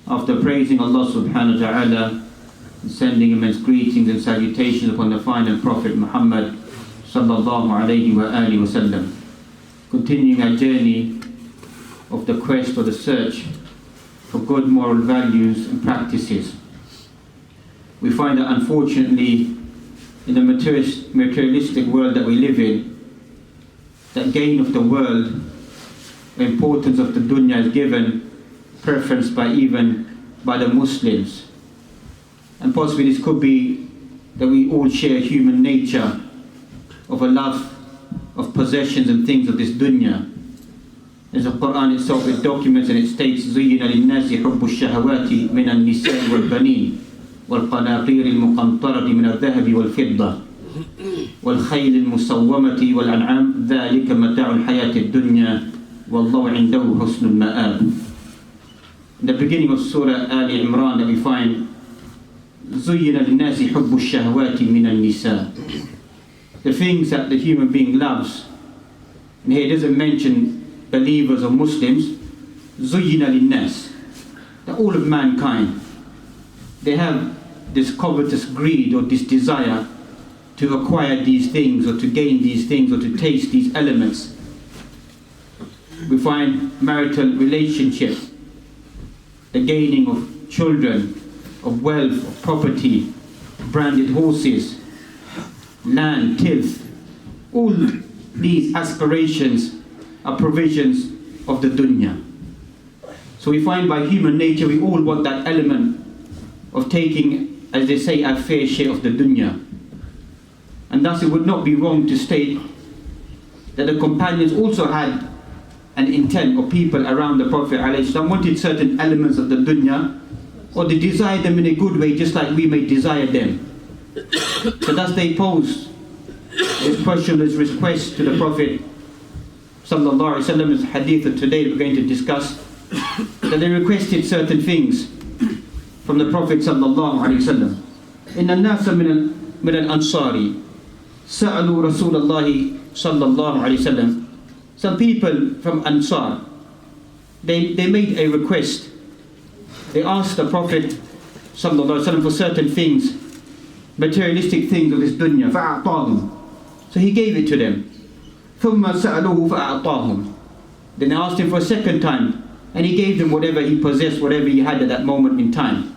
After praising Allah subhanahu wa ta'ala and sending immense greetings and salutations upon the final Prophet Muhammad sallallahu alayhi wa alihi wa sallam, continuing our journey of the quest or the search for good moral values and practices, we find that unfortunately in the materialistic world that we live in, that gain of the world, the importance of the dunya is given preference by the Muslims. And possibly this could be that we all share human nature of a love of possessions and things of this dunya. As the Quran itself, it documents and it states, زُيِّنَ لِلنَّاسِ حُبُّ الشَّهَوَاتِ مِنَ النِّسَاءِ وَالْبَنِينَ وَالْقَنَاطِيرِ الْمُقَنطَرَةِ مِنَ الذَّهَبِ وَالْفِضَّةِ وَالْخَيْلِ الْمُسَوَّمَةِ وَالْأَنْعَامِ ذَلِكَ مَتَاعُ الْحَيَاةِ الدُّنْيَا وَاللَّهُ عِنْدَهُ حُسْنُ الْمَآبِ. In the beginning of Surah Ali Imran that we find زُيِّنَ لِلنَّاسِ حُبُّ الشَّهَوَاتِ مِنَ النِّسَاءِ, the things that the human being loves. And here it doesn't mention believers or Muslims. زُيِّنَ لِلنَّاسِ, that all of mankind, they have this covetous greed or this desire to acquire these things or to gain these things or to taste these elements. We find marital relationships, the gaining of children, of wealth, of property, branded horses, land, tilth. All these aspirations are provisions of the dunya. So we find by human nature we all want that element of taking, as they say, our fair share of the dunya. And thus it would not be wrong to state that the companions also had an intent, or people around the Prophet ﷺ wanted certain elements of the dunya, or they desired them in a good way just like we may desire them. So thus they posed this question, this request to the Prophet ﷺ, as hadith of today we're going to discuss, that they requested certain things from the Prophet ﷺ. إِنَّ النَّاسَ مِنَ الْأَنصَارِ سَأَلُوا رَسُولَ اللَّهِ صَلَّى اللَّهُ عَلَيْهِ وسلم. Some people from Ansar, they made a request. They asked the Prophet ﷺ for certain things, materialistic things of this dunya. فَأَعْطَاهُمْ, so he gave it to them. ثُمَّ سَأَلُوهُ فَأَعْطَاهُمْ, then they asked him for a second time, and he gave them whatever he possessed, whatever he had at that moment in time.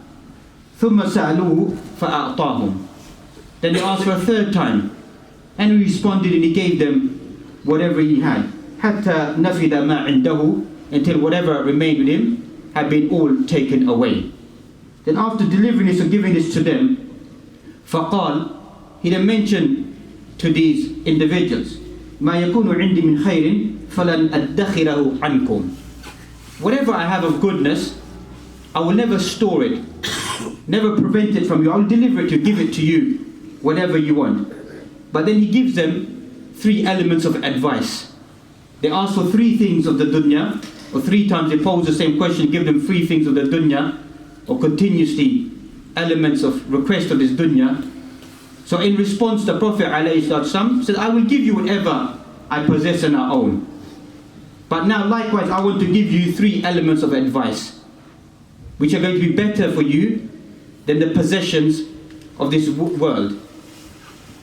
ثُمَّ سَأَلُوهُ فَأَعْطَاهُمْ, then they asked for a third time, and he responded and he gave them whatever he had. حَتَّى نَفِدَ مَا عِنْدَهُ, until whatever remained with him had been all taken away. Then after delivering this or giving this to them, فَقَالْ, he then mentioned to these individuals, مَا يَكُونُ عِنْدِي مِنْ خَيْرٍ فَلَنْ أَدَّخِرَهُ عَنْكُمْ, whatever I have of goodness, I will never store it, never prevent it from you. I will deliver it to give it to you, whatever you want. But then he gives them three elements of advice. They ask for three things of the dunya, or three times they pose the same question, give them three things of the dunya, or continuously elements of request of this dunya. So in response, the Prophet ﷺ said, I will give you whatever I possess and I own. But now likewise, I want to give you three elements of advice, which are going to be better for you than the possessions of this world.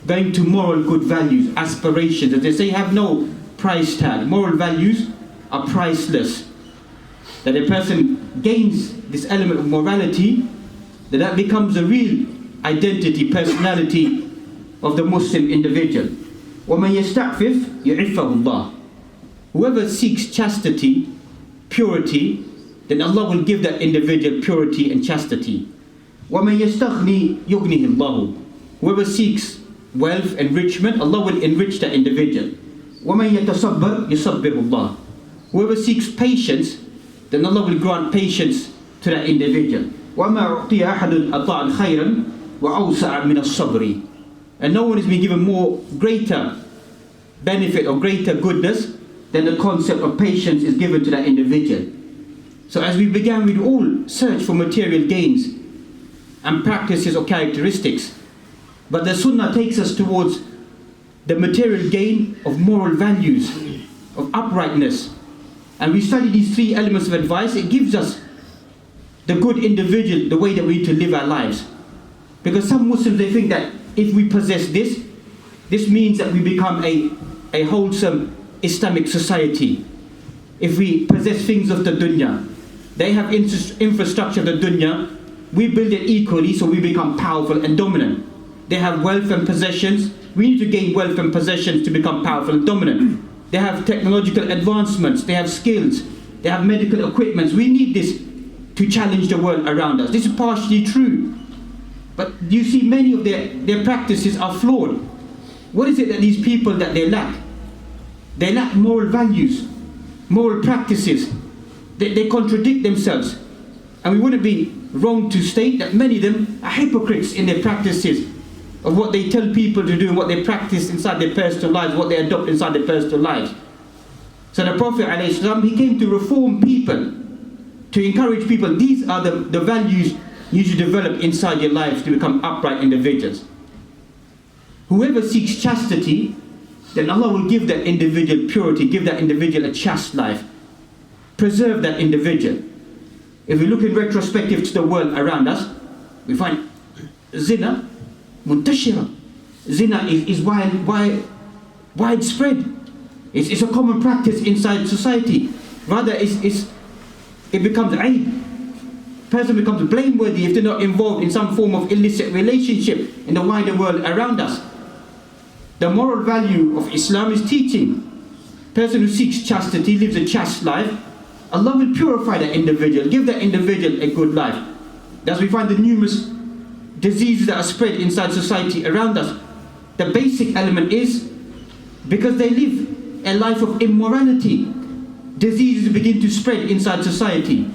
Going to moral good values, aspirations, as they say, have no price tag. Moral values are priceless. That a person gains this element of morality, that becomes a real identity, personality of the Muslim individual. وَمَنْ يَسْتَعْفِفْ يُعِفَّهُ اللَّهُ, whoever seeks chastity, purity, then Allah will give that individual purity and chastity. وَمَنْ يَسْتَغْنِي يُغْنِهِ اللَّهُ, whoever seeks wealth, enrichment, Allah will enrich that individual. وَمَنْ يَتَصَبَّرْ يُصَبِّرُ اللَّهُ, whoever seeks patience, then Allah will grant patience to that individual. وَمَا أُعْطِيَ أَحَدٌ أَطَاعًا خَيْرًا وَأَوْسَعًا مِنَ الصَّبْرِ, and no one has been given more greater benefit or greater goodness than the concept of patience is given to that individual. So as we began, we'd all search for material gains and practices or characteristics, but the Sunnah takes us towards the material gain of moral values, of uprightness. And we study these three elements of advice. It gives us the good individual, the way that we need to live our lives. Because some Muslims, they think that if we possess this, this means that we become a wholesome Islamic society. If we possess things of the dunya, they have infrastructure of the dunya, we build it equally so we become powerful and dominant. They have wealth and possessions, we need to gain wealth and possessions to become powerful and dominant. They have technological advancements, they have skills, they have medical equipment. We need this to challenge the world around us. This is partially true. But you see many of their practices are flawed. What is it that these people that they lack? They lack moral values, moral practices. They contradict themselves. And we wouldn't be wrong to state that many of them are hypocrites in their practices of what they tell people to do and what they practice inside their personal lives, what they adopt inside their personal lives. So the Prophet ﷺ, he came to reform people, to encourage people. These are the values you should develop inside your life to become upright individuals. Whoever seeks chastity, then Allah will give that individual purity, give that individual a chaste life, preserve that individual. If we look in retrospective to the world around us, we find zina muntashira. Zina is widespread. It's a common practice inside society. Rather, it becomes aib. Person becomes blameworthy if they're not involved in some form of illicit relationship in the wider world around us. The moral value of Islam is teaching. Person who seeks chastity, lives a chaste life, Allah will purify that individual, give that individual a good life. Thus we find the numerous diseases that are spread inside society around us. The basic element is because they live a life of immorality, diseases begin to spread inside society.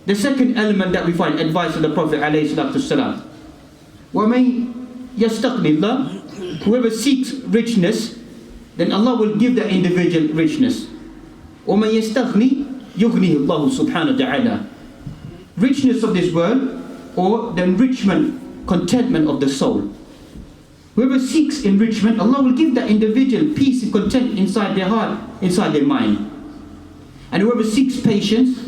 The second element that we find, advice of the Prophet ﷺ, وَمَنْ يَسْتَغْنِ اللَّهِ, whoever seeks richness, then Allah will give that individual richness. وَمَنْ يَسْتَغْنِ يُغْنِهِ اللَّهُ سُبْحَانَهُ وَتَعَالَى. Richness of this world, or the enrichment, contentment of the soul. Whoever seeks enrichment, Allah will give that individual peace and content inside their heart, inside their mind. And whoever seeks patience,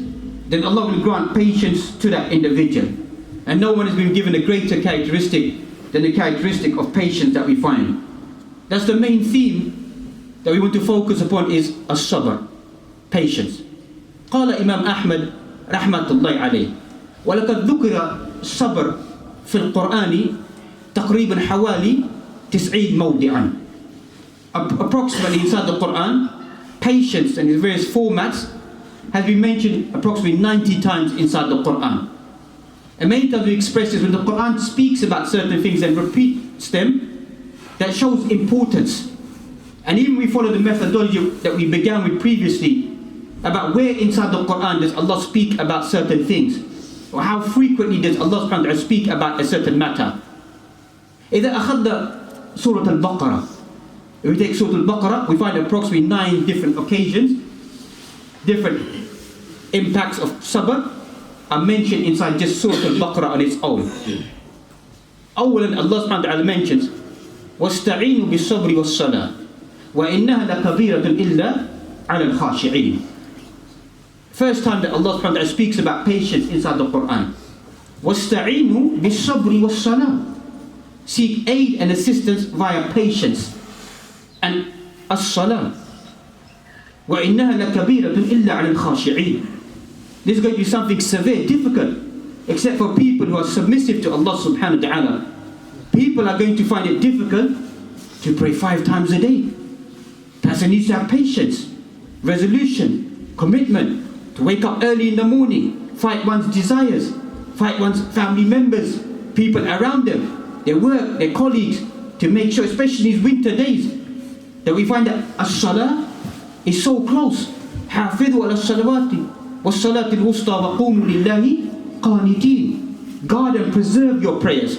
then Allah will grant patience to that individual. And no one has been given a greater characteristic than the characteristic of patience that we find. That's the main theme that we want to focus upon, is as-sabr, patience. قال إمام أحمد رحمة الله عليه ولقد ذكر الصبر في القرآن تقريبا حوالي 90 موضعا. Approximately inside the Quran, patience and its various formats has been mentioned approximately 90 times inside the Quran. And many times we express this when the Quran speaks about certain things and repeats them, that shows importance. And even we follow the methodology that we began with previously, about where inside the Quran does Allah speak about certain things, or how frequently does Allah subhanahu wa ta'ala speak about a certain matter. إذا أخذنا سورة البقرة, if we take Surah Al-Baqarah, we find approximately 9 different occasions, different impacts of sabr are mentioned inside just Surah Al-Baqarah on its own. أولا Allah subhanahu wa ta'ala mentions وَاسْتَعِينُوا بِالصَّبْرِ وَالصَّلَاةِ وَإِنَّهَا لَكَبِيرَةٌ إِلَّا عَلَى الْخَاشِعِينَ. First time that Allah subhanahu wa ta'ala speaks about patience inside the Quran. وَاسْتَعِينُوا بِالصَّبْرِ وَالصَّلَاةِ. Seek aid and assistance via patience and as-salah. وَإِنَّهَا لَكَبِيرَةٌ إِلَّا عَلَى الْخَاشِعِينَ. This is going to be something severe, difficult, except for people who are submissive to Allah subhanahu wa ta'ala. People are going to find it difficult to pray 5 times a day. Person needs to have patience, resolution, commitment, to wake up early in the morning, fight one's desires, fight one's family members, people around them, their work, their colleagues, to make sure, especially these winter days, that we find that as-salah is so close. حافظوا على الصلوات والصلاة الوسطى وقوموا لله قانتين. Guard and preserve your prayers,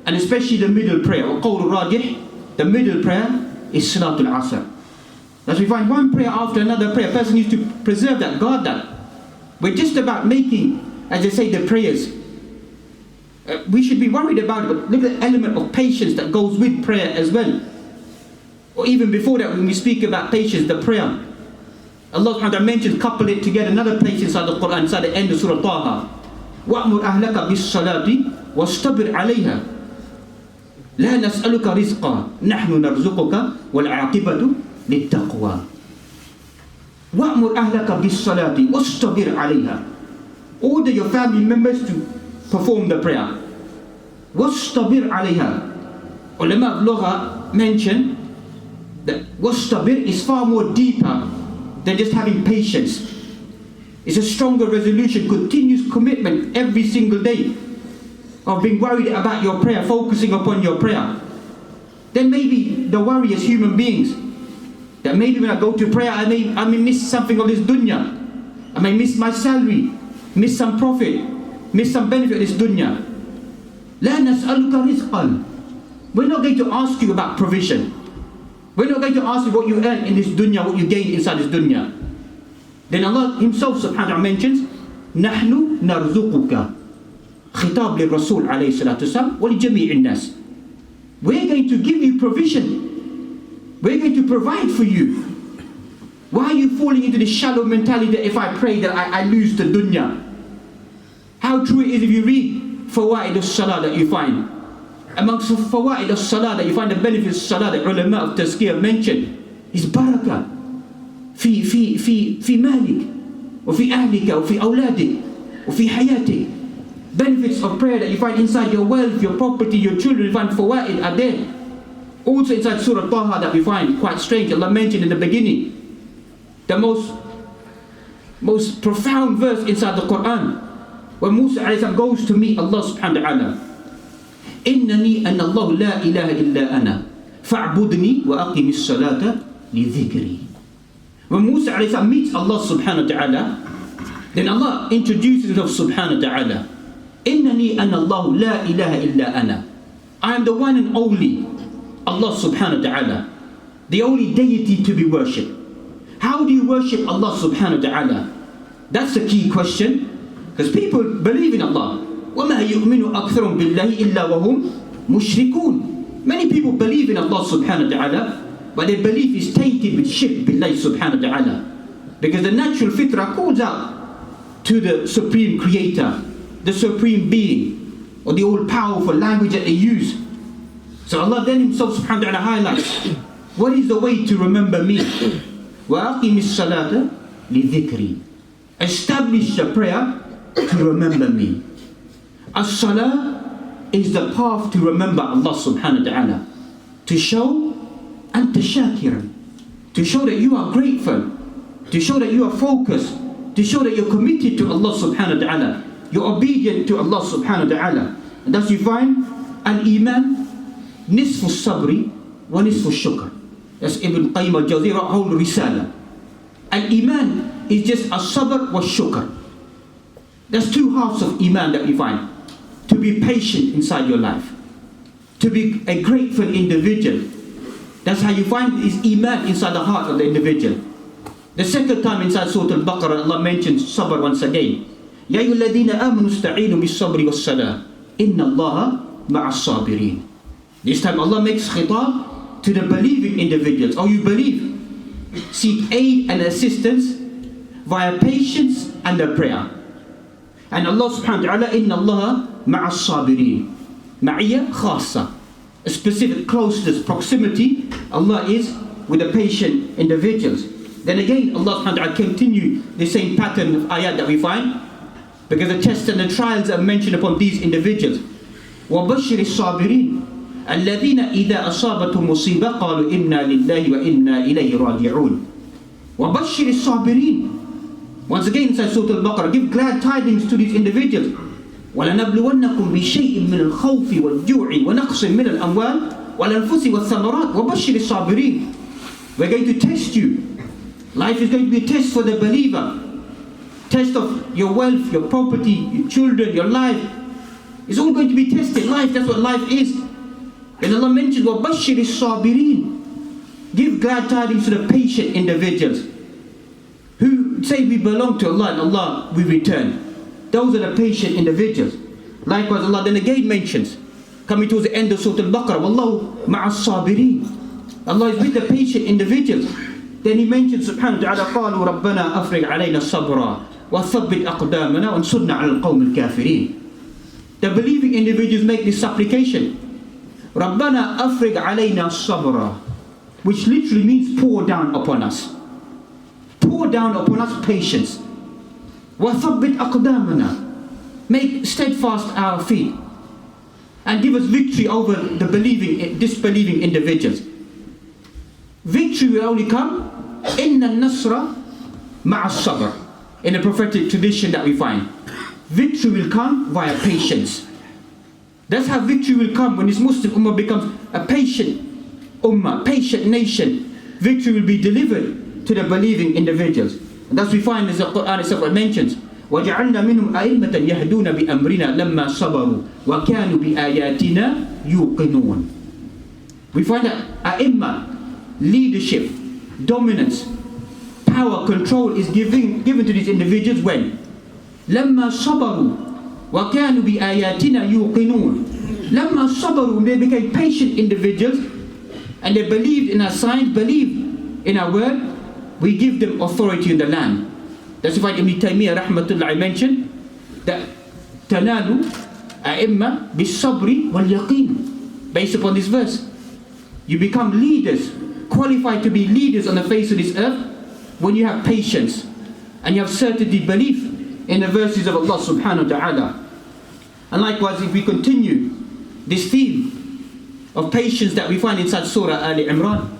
and especially the middle prayer. وقول الراجح, the middle prayer is Salatul Asr. As we find one prayer after another prayer, a person needs to preserve that, guard that. We're just about making, as they say, the prayers. We should be worried about it, but look at the element of patience that goes with prayer as well. Or even before that, when we speak about patience, the prayer, Allah subhanahu wa ta'ala mentions, couple it together, another place inside the Quran, inside the end of Surah Taha. وَأْمُرْ أَهْلَكَ بِالصَّلَاةِ وَاسْتَبِرْ عَلَيْهَا لَا نَسْأَلُكَ رِزْقًا نَحْنُ نَرْزُقُكَ وَالْعَاقِبَةُ لِلتَّقْوَى وَأْمُرْ أَهْلَكَ بِالصَّلَاةِ وَاسْتَبِرْ عَلَيْهَا. Order your family members to perform the prayer. وَاسْتَبِرْ عَلَيْهَا. Ulama of Lugha mention that wastabir is far more deeper than just having patience. It's a stronger resolution, continuous commitment every single day of being worried about your prayer, focusing upon your prayer. Then maybe the worry as human beings, that maybe when I go to prayer I may miss something of this dunya. I may miss my salary, miss some profit, miss some benefit of this dunya. لا نسألك رزقا. We're not going to ask you about provision. We're not going to ask you what you earn in this dunya, what you gain inside this dunya. Then Allah Himself subhanahu wa ta'ala mentions, نحن نرزقك. خطاب للرسول عليه الصلاة والسلام ولجميع الناس. We're going to give you provision. We're going to provide for you. Why are you falling into this shallow mentality that if I pray that I lose the dunya? How true it is if you read fawaid al-salah that you find. Amongst the fawaid of salah that you find the benefits of salah that ulama of tazkiyah mentioned is barakah في مالك وفي أهلك وفي أولادك وفي حياتك. Benefits of prayer that you find inside your wealth, your property, your children, you find fawaid are there. Also inside Surah Taha that we find quite strange, Allah mentioned in the beginning the most profound verse inside the Quran, when Musa alayhi salam goes to meet Allah subhanahu wa ta'ala. إنني أن الله لا إله إلا أنا فاعبدني وأقم الصلاة لذكري. When Musa alayhi salam meets Allah subhanahu wa ta'ala, then Allah introduces himself subhanahu wa ta'ala. إنني أن الله لا إله إلا أنا. I am the one and only Allah subhanahu wa ta'ala, the only deity to be worshipped. How do you worship Allah subhanahu wa ta'ala? That's the key question, because people believe in Allah. وَمَا يُؤْمِنُ أَكْثَرٌ بِاللَّهِ إِلَّا وَهُمْ مُشْرِكُونَ. Many people believe in Allah subhanahu wa ta'ala, but their belief is tainted with shirk billahi subhanahu wa ta'ala. Because the natural fitrah calls out to the supreme creator, the supreme being, or the all-powerful language that they use. So Allah then Himself subhanahu wa ta'ala highlights, what is the way to remember me? وَأَقِمِ الصَّلَاةَ لِذِكْرِي. Establish the prayer to remember me. As-salah is the path to remember Allah subhanahu wa ta'ala, to show and to shakir, to show that you are grateful, to show that you are focused, to show that you're committed to Allah subhanahu wa ta'ala, you're obedient to Allah subhanahu wa ta'ala. And thus you find al-iman nisfu sabri wa nisfu shukr. That's Ibn Qayyim al-Jawziyya whole risala. Al-iman is just as-sabr wa shukr. There's two halves of iman that we find. To be patient inside your life, to be a grateful individual. That's how you find is iman inside the heart of the individual. The second time inside Surah Al-Baqarah, Allah mentions sabr once again. يَا أَيُّهَا الَّذِينَ آمَنُوا اسْتَعِينُوا بِالصَّبْرِ وَالصَّلَاةِ إِنَّ اللَّهَ مَعَ الصَّابِرِينَ. This time Allah makes khitab to the believing individuals. Oh, you believe? Seek aid and assistance via patience and the prayer. And Allah subhanahu wa ta'ala, إِنَّ اللَّهَ مَعَ الصَّابِرِينَ. Ma'iyya khasa. A specific closeness, proximity, Allah is with the patient individuals. Then again, Allah subhanahu wa ta'ala continue the same pattern of ayat that we find, because the tests and the trials are mentioned upon these individuals. وَبَشِّرِ الصَّابِرِينَ الَّذِينَ إِذَا أَصَابَتْهُمْ مُصِيبَةٌ قَالُوا إِنَّا لِلَّهِ وَإِنَّا إِلَيْهِ رَاجِعُونَ. وَبَشِّرِ الصَّابِرِينَ. Once again inside Surah Al-Baqarah, give glad tidings to these individuals. وَلَنَبْلُوَنَّكُمْ بِشَيْءٍ مِّنَ الْخَوْفِ وَالْجُوعِ وَنَقْصٍ مِّنَ الْأَمْوَالِ وَالْأَنفُسِ وَالثَّمَرَاتِ وَبَشِّرِ الصَّابِرِينَ. We're going to test you. Life is going to be a test for the believer. Test of your wealth, your property, your children, your life. It's all going to be tested. Life, that's what life is. And Allah mentions, وَبَشِّرِ الصَّابِرِينَ. Give glad tidings to the patient individuals who say we belong to Allah and Allah we return. Those are the patient individuals. Likewise, Allah then again mentions, coming towards the end of Surah Al-Baqarah, وَاللَّهُ مَعَ الصَّابِرِينَ. Allah is with the patient individuals. Then He mentions, subhanahu wa ta'ala, قَالُوا رَبَّنَا أَفْرِغْ عَلَيْنَا الصَّبْرَ وَثَبِّتْ أَقْدَامَنَا وَانْصُرْنَا عَلَى الْقَوْمِ الْكَافِرِينَ. The believing individuals make this supplication, رَبَّنَا أَفْرِغْ عَلَيْنَا الصَّبْرَ, which literally means pour down upon us. Pour down upon us patience. وَثَبِّتْ أَقْدَامَنَا, make steadfast our feet, and give us victory over the disbelieving individuals. Victory will only come إِنَّ النَّصْرَ مَعَ الصَّبْرِ. In the prophetic tradition that we find, victory will come via patience. That's how victory will come when this Muslim Ummah becomes a patient Ummah, patient nation. Victory will be delivered to the believing individuals. And thus we find, as the Quran itself mentions, وَجَعَلْنَا مِنْهُمْ أَئِمَّةً يَهْدُونَ بِأَمْرِنَا لَمَّا صَبَرُوا وَكَانُوا بِآيَاتِنَا يُوقِنُونَ. We find that A'imma, leadership, dominance, power, control is given to these individuals when? لَمَّا صَبَرُوا وَكَانُوا بِآيَاتِنَا يُوقِنُونَ. لَمَّا صَبَرُوا, they became patient individuals and they believed in our signs, believed in our word. We give them authority in the land. That's why Ibn Taymiyyah rahmatullah mentioned that تَنَالُ أَئِمَّةً بِالصَّبْرِ وَالْيَقِينِ. Based upon this verse, you become leaders, qualified to be leaders on the face of this earth when you have patience and you have certainty, belief in the verses of Allah subhanahu wa ta'ala. And likewise, if we continue this theme of patience that we find inside Surah Al-Imran,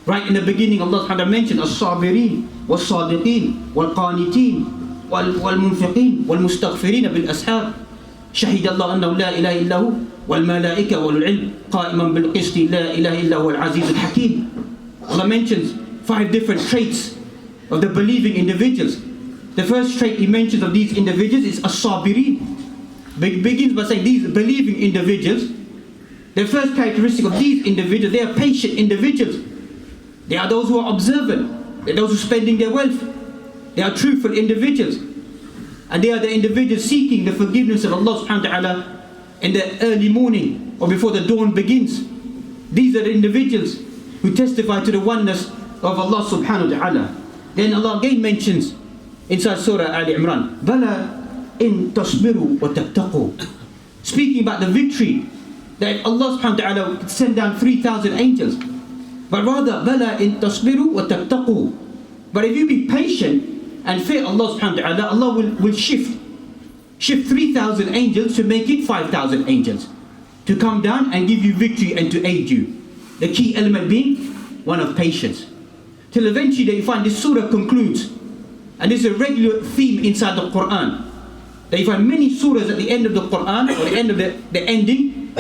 right in the beginning, Allah subhanahu wa ta'ala mentioned as-sabirin, was-sadiqin, wal-qanitin, wal-munfiqin, wal-mustaghfirin bil-ashar. شهد الله أنه لا إله إلا هو والملائكة والعلم قائما بالقسط لا إله إلا هو العزيز الحكيم. Allah mentions 5 different traits of the believing individuals. The first trait He mentions of these individuals is as-sabirin. Begins by saying these believing individuals, the first characteristic of these individuals, they are patient individuals. They are those who are observant. They are those who are spending their wealth. They are truthful individuals. And they are the individuals seeking the forgiveness of Allah subhanahu wa ta'ala in the early morning or before the dawn begins. These are the individuals who testify to the oneness of Allah subhanahu wa ta'ala. Then Allah again mentions inside Surah Al-Imran, بَلَا إِن تَصْبِرُوا وَتَتَّقُوا, speaking about the victory that Allah subhanahu wa ta'ala could send down 3,000 angels. But rather, بَلَا إِن تَصْبِرُوا وَتَتَّقُوا, but if you be patient and fear Allah subhanahu wa ta'ala, Allah will shift 3,000 angels to make it 5,000 angels to come down and give you victory and to aid you. The key element being one of patience. Till eventually that you find this surah concludes, and this is a regular theme inside the Quran, that you find many surahs at the end of the Quran or the end of the ending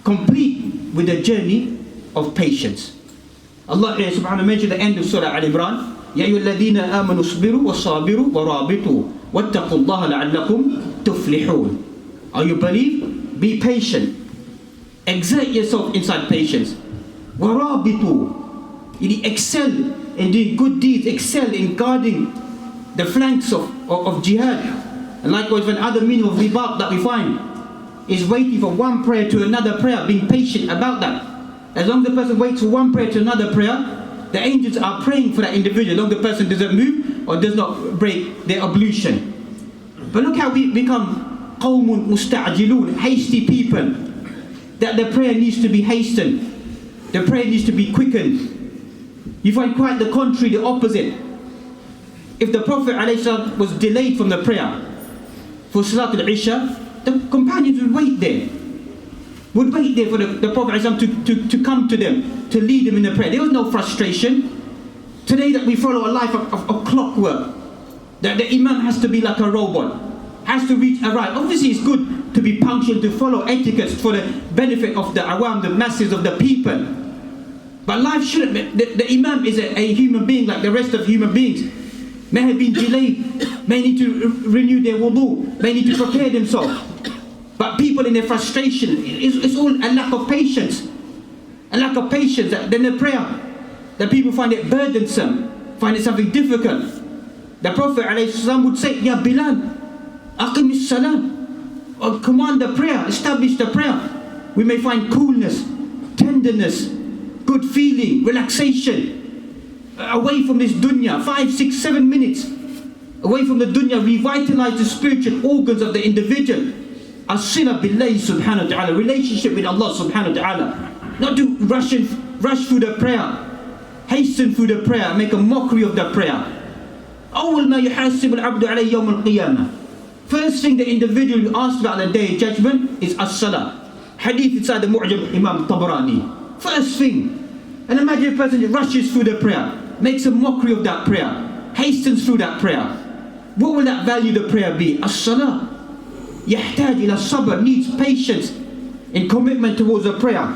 complete with the journey of patience. Allah subhanahu wa ta'ala mentioned the end of Surah Al-Imran, يَا أَيُّهَا الَّذِينَ آمَنُوا اصْبِرُوا وَصَابِرُوا وَرَابِطُوا وَاتَّقُوا اللَّهَ لَعَلَّكُمْ تُفْلِحُونَ. Are you believe? Be patient. Exert yourself inside patience. وَرَابِطُوا, you excel in doing good deeds, excel in guarding the flanks of jihad. And likewise, when other meaning of ribat that we find is waiting for one prayer to another prayer, being patient about that. As long as the person waits for one prayer to another prayer, the angels are praying for that individual, as long as the person doesn't move or does not break their ablution. But look how we become qawmun musta'jilun, hasty people, that the prayer needs to be hastened, the prayer needs to be quickened. You find quite the contrary, the opposite. If the Prophet ﷺ was delayed from the prayer for Salat al-Isha, the companions would wait there for the Prophet ﷺ to come to them, to lead them in the prayer. There was no frustration. Today that we follow a life of clockwork, that the Imam has to be like a robot, has to reach a right. Obviously it's good to be punctual, to follow etiquette for the benefit of the awam, the masses of the people. But life shouldn't be, the Imam is a human being like the rest of human beings. May have been delayed, may need to renew their wudu, may need to prepare themselves. But people in their frustration, it's all a lack of patience. A lack of patience. Then the prayer, that people find it burdensome, find it something difficult. The Prophet ﷺ would say, Ya Bilal, aqim as-salam, or command the prayer, establish the prayer. We may find coolness, tenderness, good feeling, relaxation, away from this dunya, 5, 6, 7 minutes. away from the dunya, revitalize the spiritual organs of the individual. As-sila billahi subhanahu wa ta'ala, relationship with Allah subhanahu wa ta'ala. Not to rush through the prayer, hasten through the prayer, make a mockery of the prayer. أول ما يحاسب العبد عليه يوم القيامة. First thing the individual will ask about the day of judgment is as-salah. Hadith inside the Mu'jam Imam Tabarani. First thing. And imagine a person that rushes through the prayer, makes a mockery of that prayer, hastens through that prayer. What will that value the prayer be? As-salah. يحتاج إلى الصبر, needs patience in commitment towards the prayer.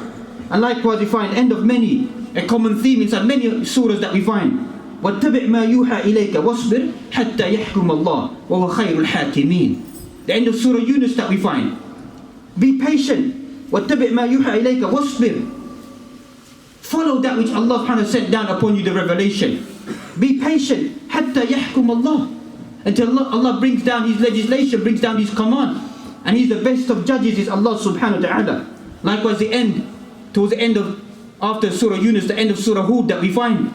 And likewise we find end of many, a common theme inside many surahs that we find. وَاتَّبِعْ مَا يُوحَى إِلَيْكَ وَاصْبِرْ حَتَّى يَحْكُمَ اللَّهُ وَهُوَ خَيْرُ الْحَاكِمِينَ. The end of Surah Yunus that we find. Be patient. وَاتَّبِعْ مَا يُوحَى إِلَيْكَ وَاصْبِرْ. Follow that which Allah subhanahu wa ta'ala sent down upon you, the revelation. Be patient. حَتَّى يَحْكُمَ اللَّهُ. Until Allah brings down His legislation, brings down His command. And He's the best of judges, is Allah subhanahu wa ta'ala. Likewise the end, towards the end of, after Surah Yunus, the end of Surah Hud that we find.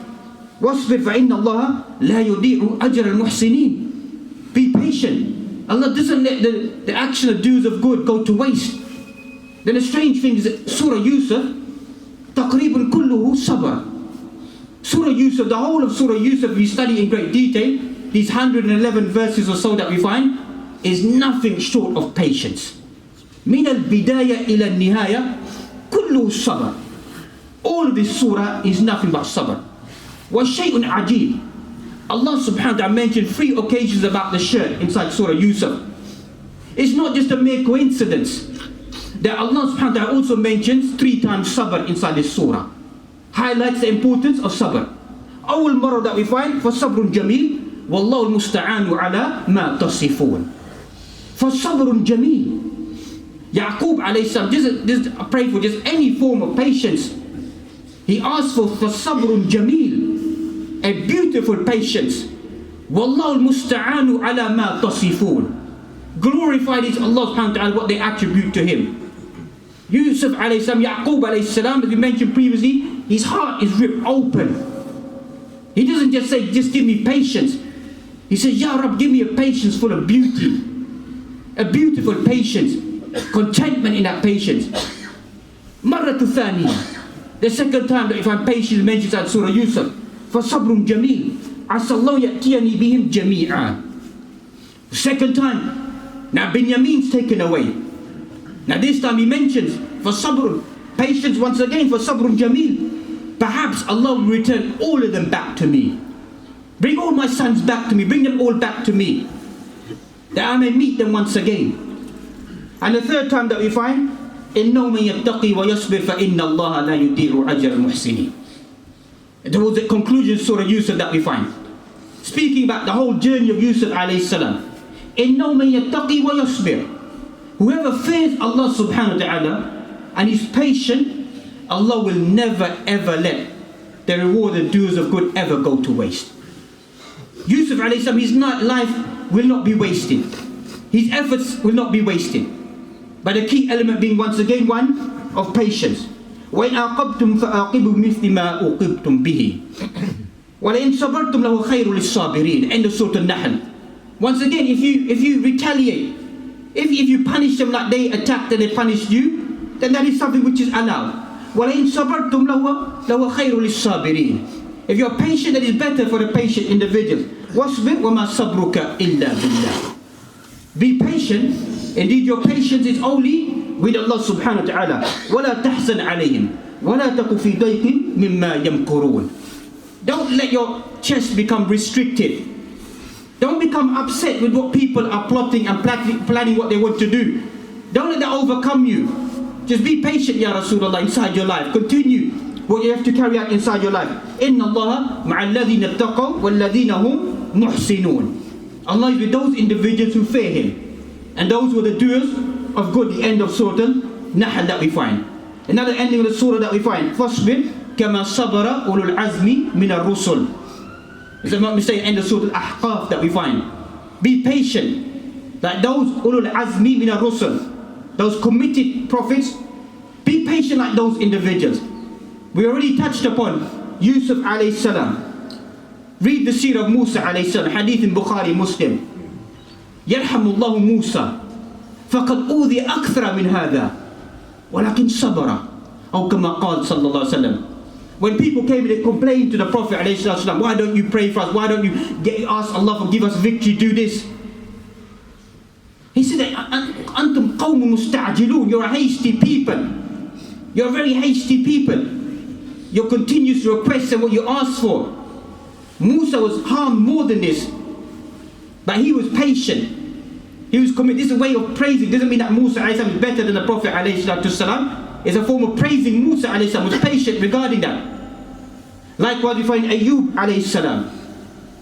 وَاصْبِرْ فَإِنَّ اللَّهَ لَا يُضِيعُ أَجْرَ الْمُحْسِنِينَ. Be patient. Allah doesn't let the action of doers of good go to waste. Then the strange thing is that Surah Yusuf, تَقْرِيبٌ كُلُّهُ صَبْرٌ. Surah Yusuf, the whole of Surah Yusuf, we study in great detail, these 111 verses or so that we find, is nothing short of patience. مِنَ الْبِدَايَةِ إِلَى النِّهَايَةِ كُلُّهُ صَبْرٌ. All of this surah is nothing but sabr. وَالشَّيْءٌ عَجِيبٌ. Allah subhanahu wa ta'ala mentioned 3 occasions about the shirt inside Surah Yusuf. It's not just a mere coincidence that Allah subhanahu wa ta'ala also mentions 3 times sabr inside this surah. Highlights the importance of sabr. أول مرة that we find, فَصَبْرٌ جَمِيلٌ وَاللَّهُ الْمُسْتَعَانُ عَلَى مَا تَصِفُونَ. فَصَبْرٌ جَمِيلٌ. Yaqub alayhi salam, just pray for just any form of patience. He asked for sabrun jameel, a beautiful patience. Wallahu al-musta'anu ala ma tasifun. Glorified is Allah subhanahu wa ta'ala, what they attribute to Him. Yusuf alayhi salam, Yaqub alayhi salam, as we mentioned previously, his heart is ripped open. He doesn't just say, just give me patience. He says, Ya Rab, give me a patience full of beauty. A beautiful patience. Contentment in that patience. Marratu thaniya. The second time that you find patience mentioned in Surah Yusuf. فَصَبْرٌ جَمِيلٌ عَسَى اللَّهُ يَأْتِيَنِي بِهِمْ جَمِيعًا. Second time, now Binyamin's taken away. Now this time he mentions فَصَبْرٌ, patience once again, فَصَبْرٌ جَمِيلٌ. Perhaps Allah will return all of them back to me. Bring all my sons back to me, bring them all back to me, that I may meet them once again. And the third time that we find, إِنَّهُ مَنْ يَتَّقِي وَيَصْبِرْ فَإِنَّ اللَّهَ لَا يُضِيعُ أَجْرَ الْمُحْسِنِينَ. Towards the conclusion of Surah Yusuf that we find, speaking about the whole journey of Yusuf alayhi salam. إِنَّهُ مَنْ يَتَّقِي وَيَصْبِرْ. Whoever fears Allah subhanahu wa ta'ala and is patient, Allah will never ever let the reward of doers of good ever go to waste. Yusuf alayhi salam, his life will not be wasted. His efforts will not be wasted. But the key element being once again one of patience. وَإِنْ عَاقَبْتُمْ فَعَاقِبُوا بِمِثْلِ مَا عُوقِبْتُمْ بِهِ وَلَئِنْ صَبَرْتُمْ لَهُوَ خَيْرٌ لِلصَّابِرِينَ. End of Surah An-Nahl. Once again, if you retaliate, if you punish them like they attacked and they punished you, then that is something which is allowed. وَلَئِنْ صَبَرْتُمْ لَهُوَ خَيْرٌ لِلصَّابِرِينَ. If you're patient, that is better for the patient individuals. وَاصْبِرْ وَمَا صَبْرُكَ إِلَّا بِاللَّهِ. Be patient. Indeed, your patience is only with Allah subhanahu wa ta'ala. وَلَا تَحْزَنْ عَلَيْهِمْ وَلَا تَكُ فِي ضَيْقٍ مِمَّا يَمْكُرُونَ. Don't let your chest become restricted. Don't become upset with what people are plotting and planning what they want to do. Don't let that overcome you. Just be patient, Ya Rasulullah, inside your life. Continue what you have to carry out inside your life. إِنَّ اللَّهَ مَعَ الَّذِينَ اتَّقَوْا وَالَّذِينَ هُمْ مُحْسِنُونَ. Allah is with those individuals who fear Him, and those who are the doers of good. The end of Surah Nahl that we find. Another ending of the surah that we find, فَاصْبِرْ كَمَا صَبَرَ أُولُو الْعَزْمِ مِنَ الرُّسُلِ. It's not mistake, end of Surah Al-Ahqaf that we find. Be patient, like those ulul azmi min ar-rusul, those committed prophets. Be patient like those individuals. We already touched upon Yusuf alayhi salam. Read the seerah of Musa alayhi salam, hadith in Bukhari, Muslim. يرحم الله موسى فقد أوذي أكثر من هذا ولكن صبر أو كما قال صلى الله عليه وسلم. When people came and they complained to the Prophet alayhi salam, why don't you pray for us? Why don't you ask Allah to give us victory? Do this. He said, أنتم قوم مستعجلون. You're a hasty people. You're a very hasty people. Your continuous requests and what you ask for. Musa was harmed more than this, but he was patient. He was committed. This is a way of praising. Doesn't mean that Musa alayhi salam is better than the Prophet alayhi salam. It's a form of praising. Musa alayhi salam was patient regarding that. Likewise, we find Ayub alayhi salam.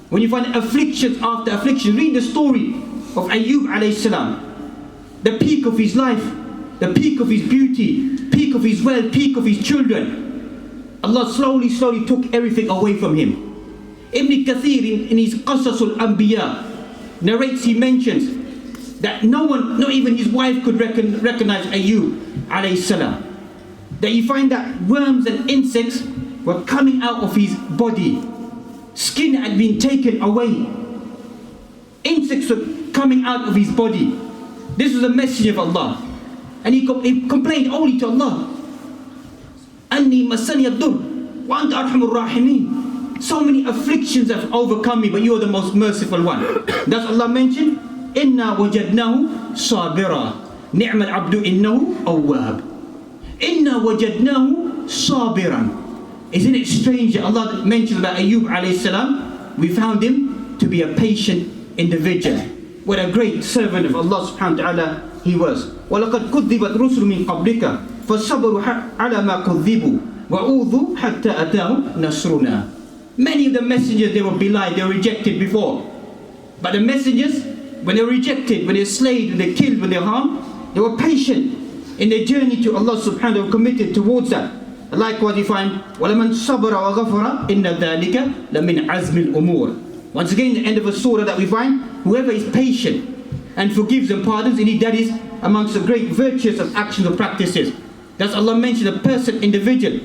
When you find afflictions after affliction, read the story of Ayub alayhi salam. The peak of his life, the peak of his beauty, peak of his wealth, peak of his children. Allah slowly took everything away from him. Ibn Kathir in his Qasasul Anbiya narrates, he mentions that no one, not even his wife, could recognize Ayub alayhi salam. That you find that worms and insects were coming out of his body. Skin had been taken away. Insects were coming out of his body. This was a message of Allah. And he complained only to Allah. Anni masani ad-dur wa anta arhamur rahimin. So many afflictions have overcome me, but you are the most merciful one. Does Allah mention? Inna wajadnahu sabira. Ni'mal abdu innahu awwab. Inna wajadnahu sabiran. Isn't it strange that Allah mentions about Ayub alayhi salam? We found him to be a patient individual. What a great servant of Allah subhanahu wa ta'ala he was. وَلَقَدْ كُذِّبَتْ رُسُلٌ مِّن قَبْلِكَ فَصَبَرُوا عَلَى مَا كُذِّبُوا وَأُوذُوا حَتَّى أَتَاهُمْ نَصْرُنَا. Many of the messengers, they were belied, they were rejected before. But the messengers, when they were rejected, when they were slayed, when they were killed, when they were harmed, they were patient in their journey to Allah subhanahu wa ta'ala, committed towards that. Likewise you find وَلَمَنْ صَبَرَ وَغَفَرَ إِنَّ ذَلِكَ لَمِنْ عَزْمِ الْأُمُورِ. Once again, the end of a surah that we find, whoever is patient and forgives and pardons, indeed that is amongst the great virtues of actions or practices. That's Allah mentioned a person, individual,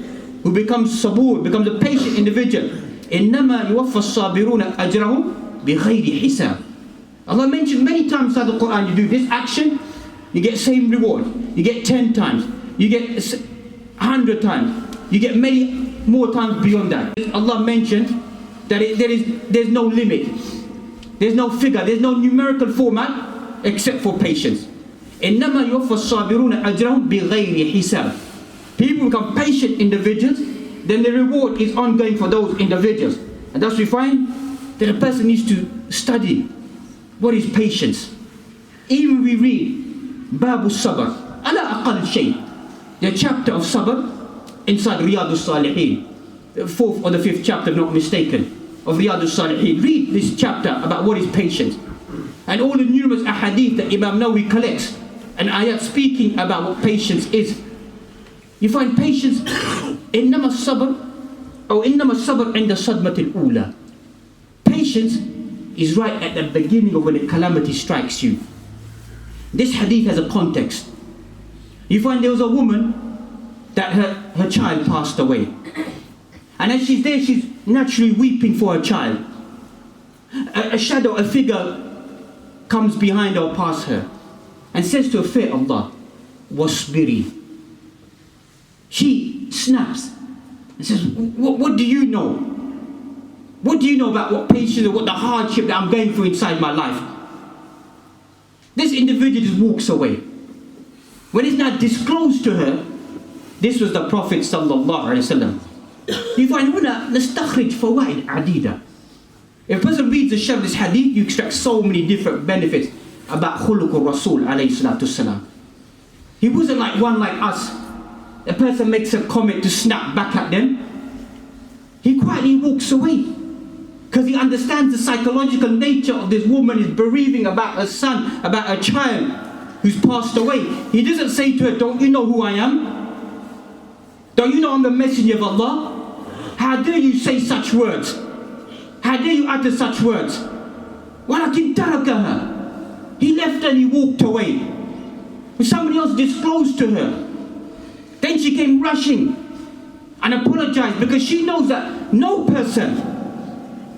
who becomes sabur, becomes a patient individual. إِنَّمَا يُوَفَّى الصَّابِرُونَ أَجْرَهُمْ بِغَيْرِ حِسَابٍ. Allah mentioned many times inside the Quran, you do this action, you get same reward. You get 10 times. You get 100 times. You get many more times beyond that. Allah mentioned that there's no limit. There's no figure. There's no numerical format except for patience. إِنَّمَا يُوَفَّى الصَّابِرُونَ أَجْرَهُمْ بِغَيْرِ حِسَابٍ. People become patient individuals, then the reward is ongoing for those individuals. And thus we find that a person needs to study what is patience. Even we read Babu Sabr, ala aqal shay, the chapter of Sabr inside Riyadus Salihin, the 4th or the 5th chapter, if not mistaken, of Riyadus Salihin. Read this chapter about what is patience. And all the numerous ahadith that Imam Nawawi collects and ayat speaking about what patience is. You find patience, إنما الصبر أو إنما الصبر عند الصدمة الأولى. Patience is right at the beginning of when a calamity strikes you. This hadith has a context. You find there was a woman that her child passed away. And as she's there, she's naturally weeping for her child. A shadow, a figure comes behind her or past her and says to her, fear Allah, wasbiri. She snaps and says, what do you know? What do you know about what patience or what the hardship that I'm going through inside my life? This individual just walks away. When it's not disclosed to her, this was the Prophet sallallahu alaihi wasallam. You find هنا نستخرج فوائد عديدة. If a person reads the share of this hadith, you extract so many different benefits about khuluq al-Rasul alayhi salatu salam. He wasn't like one like us. A person makes a comment to snap back at them. He quietly walks away because he understands the psychological nature of this woman is bereaving about her son, about her child who's passed away. He doesn't say to her, don't you know who I am? Don't you know I'm the messenger of Allah? How dare you say such words? How dare you utter such words? وَلَكِنْ تَرَكَهَا. He left her and he walked away. When somebody else disclosed to her, then she came rushing and apologized because she knows that no person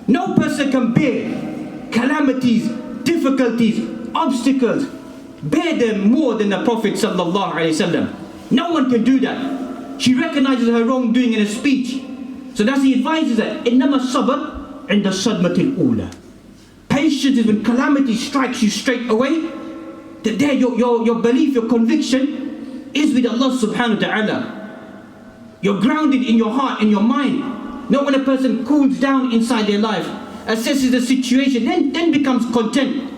No person can bear calamities, difficulties, obstacles, bear them more than the Prophet sallallahu alaihi wasallam. No one can do that. She recognizes her wrongdoing in a speech. So that's he advises her. إِنَّمَا الصَّبْرُ عِنْدَ الصَّدْمَةِ الْأُولَى. Patience is when calamity strikes you straight away. That there your belief, your conviction is with Allah subhanahu wa ta'ala. You're grounded in your heart, in your mind. Not when a person cools down inside their life, assesses the situation, then becomes content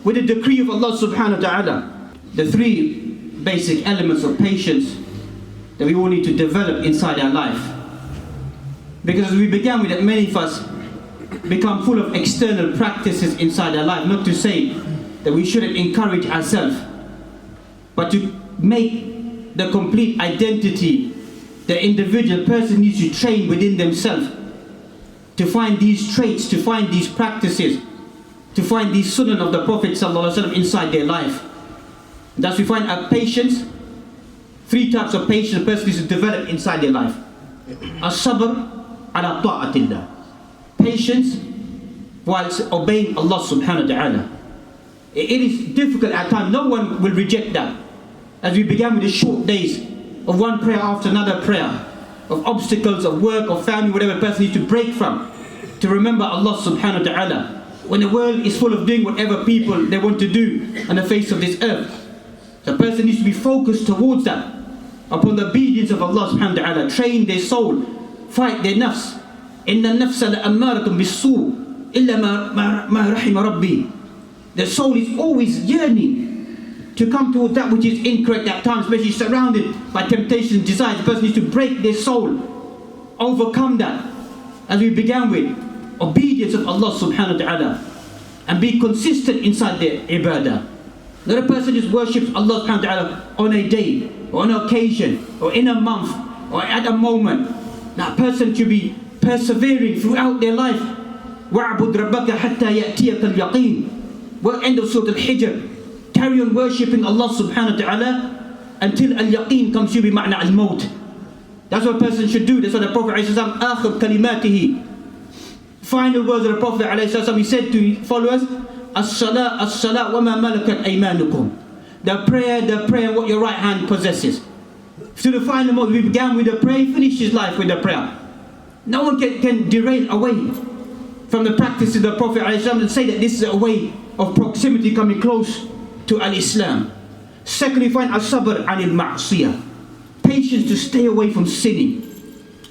with the decree of Allah subhanahu wa ta'ala. The three basic elements of patience that we all need to develop inside our life. Because as we began with it, many of us become full of external practices inside our life. Not to say that we shouldn't encourage ourselves, but to make the complete identity the individual person needs to train within themselves, to find these traits, to find these practices, to find these sunnah of the Prophet ﷺ inside their life. Thus we find our patience, three types of patience a person needs to develop inside their life. As-sabr ala ta'atillah. Patience whilst obeying Allah subhanahu wa ta'ala. It is difficult at times. No one will reject that. As we began with the short days of one prayer after another prayer, of obstacles, of work, of family, whatever a person needs to break from, to remember Allah subhanahu wa ta'ala. When the world is full of doing whatever people they want to do on the face of this earth, the person needs to be focused towards that, upon the obedience of Allah subhanahu wa ta'ala. Train their soul, fight their nafs. Inna nafsa la'ammaratun bis-su' illa ma rahima rabbi. The soul is always yearning to come towards that which is incorrect at times, especially surrounded by temptation and desires. The person needs to break their soul, overcome that, as we began with, obedience of Allah subhanahu wa ta'ala, and be consistent inside their ibadah. Not a person just worships Allah subhanahu wa ta'ala on a day, or on an occasion, or in a month, or at a moment. Now a person should be persevering throughout their life. وَاعْبُدْ رَبَّكَ حَتَّى يَأْتِيَكَ الْيَقِينَ. End of Surah Al-Hijr. Carry on worshipping Allah subhanahu wa ta'ala until al-yaqeen comes to you bima'na al-maut. That's what a person should do. That's what the Prophet ﷺ, آخر كلماته, final words of the Prophet ﷺ, he said to his followers, as-salat, as-salat, wa ma malakat aymanukum. The prayer, what your right hand possesses. To the final moment, we began with the prayer, finished his life with the prayer. No one can derail away from the practice of the Prophet ﷺ and say that this is a way of proximity coming close to al-Islam. Secondly, find as-sabr anil ma'siyah. Patience to stay away from sinning,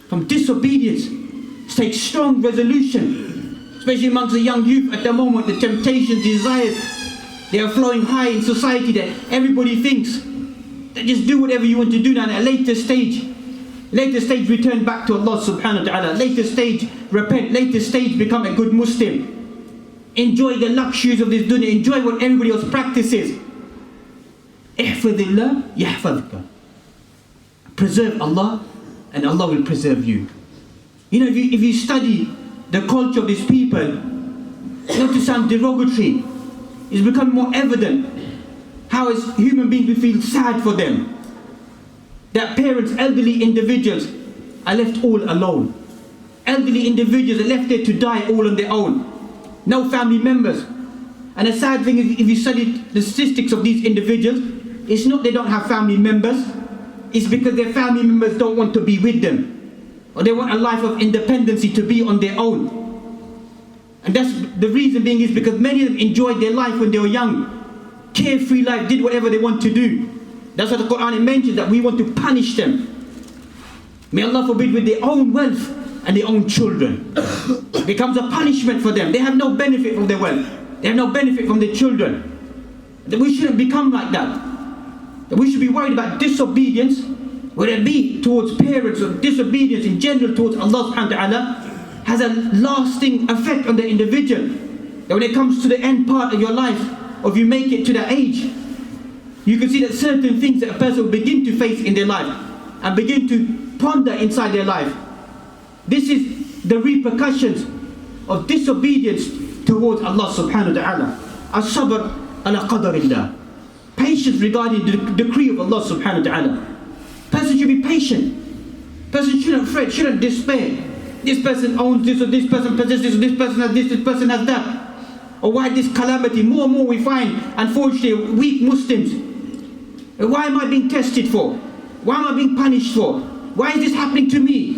from disobedience. Take strong resolution, especially amongst the young youth at the moment. The temptations, desires, they are flowing high in society that everybody thinks that just do whatever you want to do now. At a later stage return back to Allah subhanahu wa ta'ala. Later stage repent. Later stage become a good Muslim. Enjoy the luxuries of this dunya. Enjoy what everybody else practices. Ihfadillah yahfadka. Preserve Allah and Allah will preserve you. You know, if you study the culture of these people, not to sound derogatory, it's become more evident how as human beings we feel sad for them. That parents, elderly individuals are left all alone. Elderly individuals are left there to die all on their own. No family members. And the sad thing is, if you study the statistics of these individuals, it's not they don't have family members, it's because their family members don't want to be with them, or they want a life of independency to be on their own. And that's the reason being is because many of them enjoyed their life when they were young, carefree life, did whatever they want to do. That's what the Quran mentions, that we want to punish them. May Allah forbid, with their own wealth and their own children. It becomes a punishment for them. They have no benefit from their wealth. They have no benefit from their children. That we shouldn't become like that. That we should be worried about disobedience, whether it be towards parents or disobedience in general towards Allah subhanahu wa ta'ala, has a lasting effect on the individual. That when it comes to the end part of your life, or if you make it to that age, you can see that certain things that a person will begin to face in their life and begin to ponder inside their life. This is the repercussions of disobedience towards Allah subhanahu wa ta'ala. As-sabr ala qadarillah. Patience regarding the decree of Allah subhanahu wa ta'ala. Person should be patient. Person shouldn't fret, shouldn't despair. this person owns this, or this person possesses this, or this person has this person has that. Or why this calamity? More and more we find, unfortunately, weak Muslims. Why am I being tested for? Why am I being punished for? Why is this happening to me?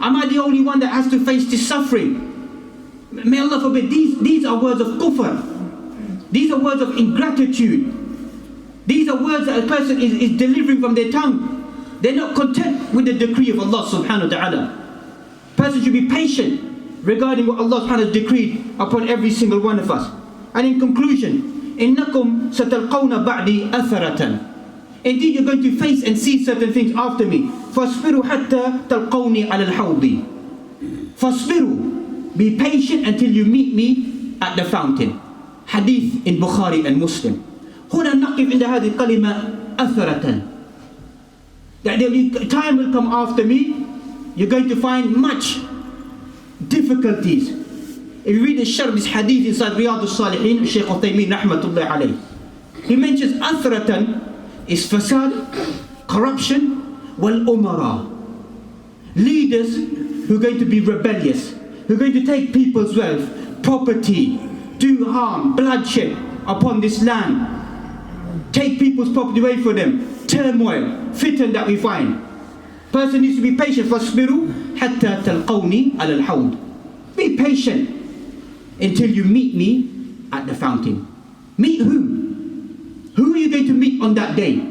Am I the only one that has to face this suffering? May Allah forbid. These are words of kufr. These are words of ingratitude. These are words that a person is delivering from their tongue. They're not content with the decree of Allah subhanahu wa ta'ala. Person should be patient regarding what Allah subhanahu has decreed upon every single one of us. And in conclusion, إِنَّكُمْ سَتَلْقَوْنَ بَعْدِي أَثَرَةً. Indeed, you're going to face and see certain things after me. فَاصْبِرُوا حَتَّى تَلْقَوْنِي عَلَى الْحَوْضِ. فَاصْبِرُوا. Be patient until you meet me at the fountain. Hadith in Bukhari and Muslim. هنا نقف عند هذه الكلمة أثرة. That time will come after me, you're going to find much difficulties. If you read the Sharh this hadith inside Riyadh al-Salihin, Shaykh Murtaza rahmatullahi alayhi, he mentions athratan is fasad, corruption, wal umara. Leaders who are going to be rebellious, who are going to take people's wealth, property, do harm, bloodshed upon this land, take people's property away from them, turmoil, fitan that we find. Person needs to be patient. فَاصْبِرُوا حَتَّى تَلْقَوْنِي عَلَى الْحَوْضِ. Be patient until you meet me at the fountain. Meet who? Who are you going to meet on that day?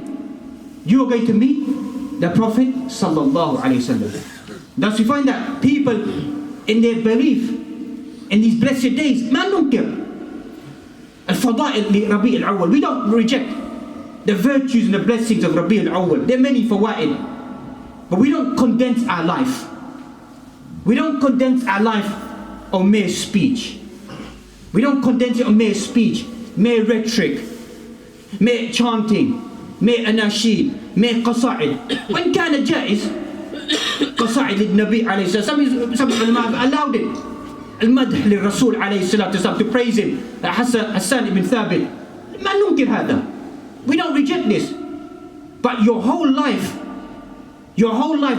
You are going to meet the Prophet sallallahu alaihi wasallam. Thus we find that people in their belief in these blessed days, ما ننكر الفضائل لربيع الأول. We don't reject the virtues and the blessings of Rabi' al-Awwal. There are many fawaid, but we don't condense our life. We don't condense our life on mere speech. We don't condense it on mere speech, mere rhetoric, mere chanting, mere anashid, mere qasa'id. When كان جائز قصائد للنبي عليه الصلاة والسلام, some ulama have allowed it. المدح للرسول عليه الصلاة والسلام, to praise him. Hassan ibn Thabit. ما ننكر هذا. We don't reject this. But your whole life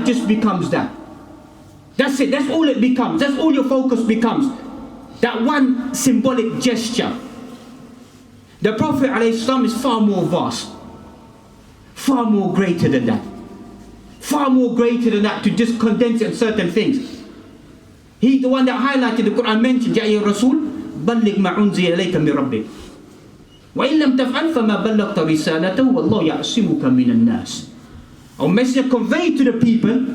just becomes that. That's it. That's all it becomes. That's all your focus becomes. That one symbolic gesture. The Prophet ﷺ is far more vast, far more greater than that. Far more greater than that to just condense it on certain things. He's the one that highlighted the Quran, mentioned, يا أيها الرسول بلغ ما أنزل إليك من ربك وإن لم تفعل فما بلغت رسالته والله يعصمك من الناس. Our messenger, convey to the people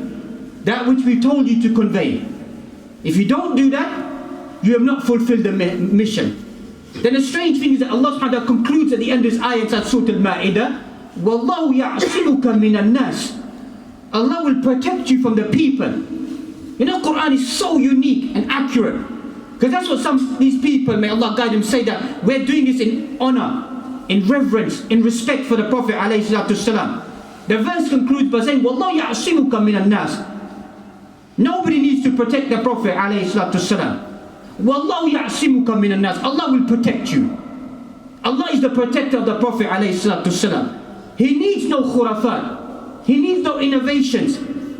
that which we told you to convey. If you don't do that, you have not fulfilled the mission. Then the strange thing is that Allah subhanahu wa ta'ala concludes at the end of this ayah inside Surah Al-Ma'idah, وَاللَّهُ يَعْصِمُكَ مِنَ النَّاسِ. Allah will protect you from the people. You know, Quran is so unique and accurate. Because that's what these people, may Allah guide them, say that we're doing this in honor, in reverence, in respect for the Prophet alayhi salatu salam. The verse concludes by saying, وَاللَّهُ يَعْصِمُكَ مِنَ النَّاسِ. Nobody needs to protect the Prophet alayhi salatu salam. وَاللَّهُ يَعْصِمُكَ مِنَ النَّاسِ. Allah will protect you. Allah is the protector of the Prophet alayhi salatu salam. He needs no khurafat. He needs no innovations.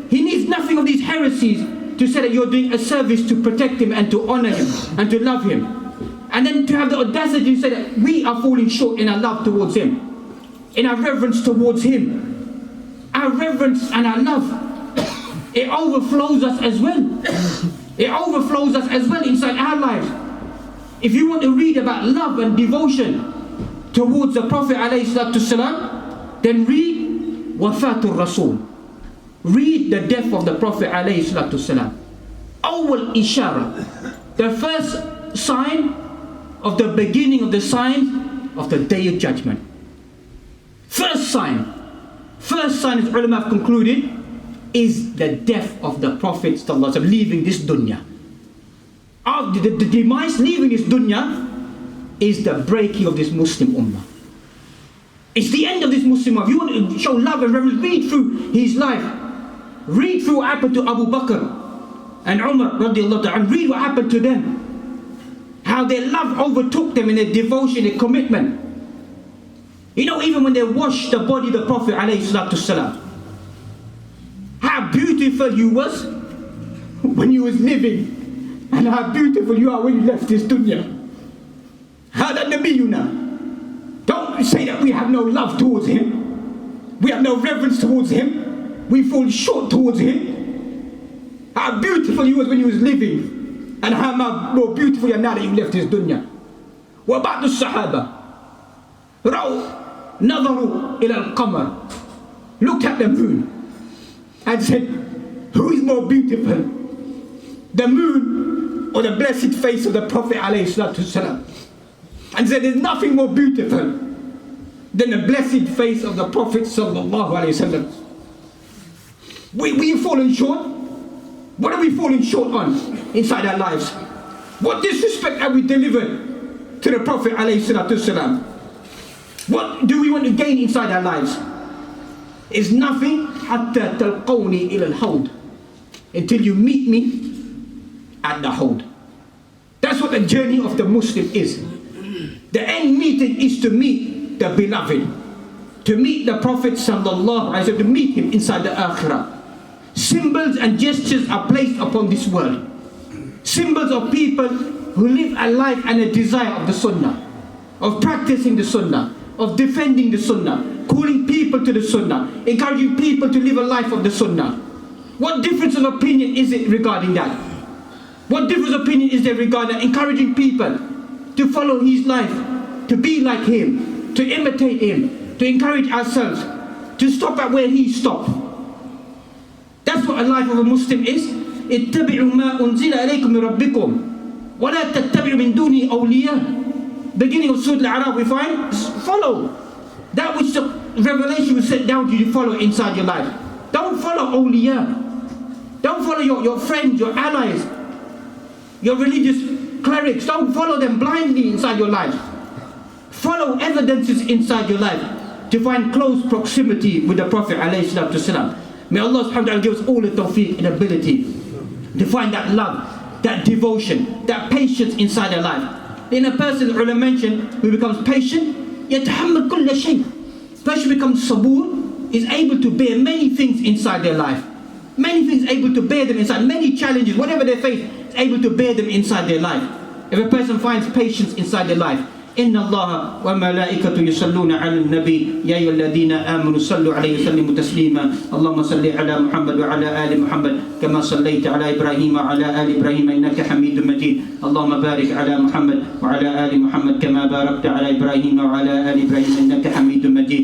He needs nothing of these heresies to say that you're doing a service to protect him and to honor him and to love him. And then to have the audacity to say that we are falling short in our love towards him, in our reverence towards him. Our reverence and our love, it overflows us as well. It overflows us as well inside our lives. If you want to read about love and devotion towards the Prophet ﷺ, then read Wafatul Rasul. Read the death of the Prophet ﷺ. Awwal ishara, the first sign of the beginning of the signs of the Day of Judgment. First sign, as ulama have concluded, is the death of the Prophet ﷺ, leaving this dunya. The demise, leaving this dunya, is the breaking of this Muslim ummah. It's the end of this Muslim ummah. If you want to show love and reverence, read through his life. Read through what happened to Abu Bakr and Umar radiallahu ta'ala. Read what happened to them. How their love overtook them in their devotion, their commitment. You know, even when they washed the body of the Prophet alayhi salatu salam, how beautiful he was. when you was living, and how beautiful you are when you left this dunya. هذا نبينا. Don't say that we have no love towards him, we have no reverence towards him, we fall short towards him. How beautiful he was when he was living, and how more beautiful you are now that you left this dunya. وبعض الصحابة رأوا نظروا إلى القمر, looked at the moon and said, who is more beautiful, the moon or the blessed face of the Prophet ﷺ? And said, there's nothing more beautiful than the blessed face of the Prophet ﷺ. We've fallen short. What are we falling short on inside our lives? What disrespect have we delivered to the Prophet ﷺ? What do we want to gain inside our lives? It's nothing حتى تلقوني إلى الحوض, until you meet me at the hold. That's what the journey of the Muslim is. The end meeting is to meet the beloved, to meet the Prophet sallallahu alaihi wasallam, to meet him inside the akhirah. Symbols and gestures are placed upon this world. Symbols of people who live a life and a desire of the Sunnah, of practicing the Sunnah, of defending the Sunnah, calling people to the Sunnah, encouraging people to live a life of the Sunnah. What difference of opinion is it regarding that? What difference of opinion is there regarding encouraging people to follow his life, to be like him, to imitate him, to encourage ourselves, to stop at where he stopped? That's what a life of a Muslim is. اتبعوا ما أنزل إليكم من ربكم ولا تتبعوا من دونه أولياء. Beginning of Surah Al-A'raf, we find, follow that which the revelation was sent down to you, follow inside your life. Don't follow awliya. Don't follow your friends, your allies, your religious clerics. Don't follow them blindly inside your life. Follow evidences inside your life to find close proximity with the Prophet ﷺ. May Allah subhanahu wa ta'ala give us all the tawfiq and ability to find that love, that devotion, that patience inside their life. In a person, the ulama mentioned, who becomes patient, يتحمل كل شيء. Person becomes sabur, is able to bear many things inside their life. Many things able to bear them inside, many challenges, whatever they face, is able to bear them inside their life. If a person finds patience inside their life, إن الله وملائكته يصلون على النبي يا أيها الذين آمنوا صلوا عليه وسلموا تسليما اللهم صل على محمد وعلى آل محمد كما صليت على إبراهيم وعلى آل إبراهيم إنك حميد مجيد اللهم بارك على محمد وعلى آل محمد كما باركت على إبراهيم وعلى آل إبراهيم إنك حميد مجيد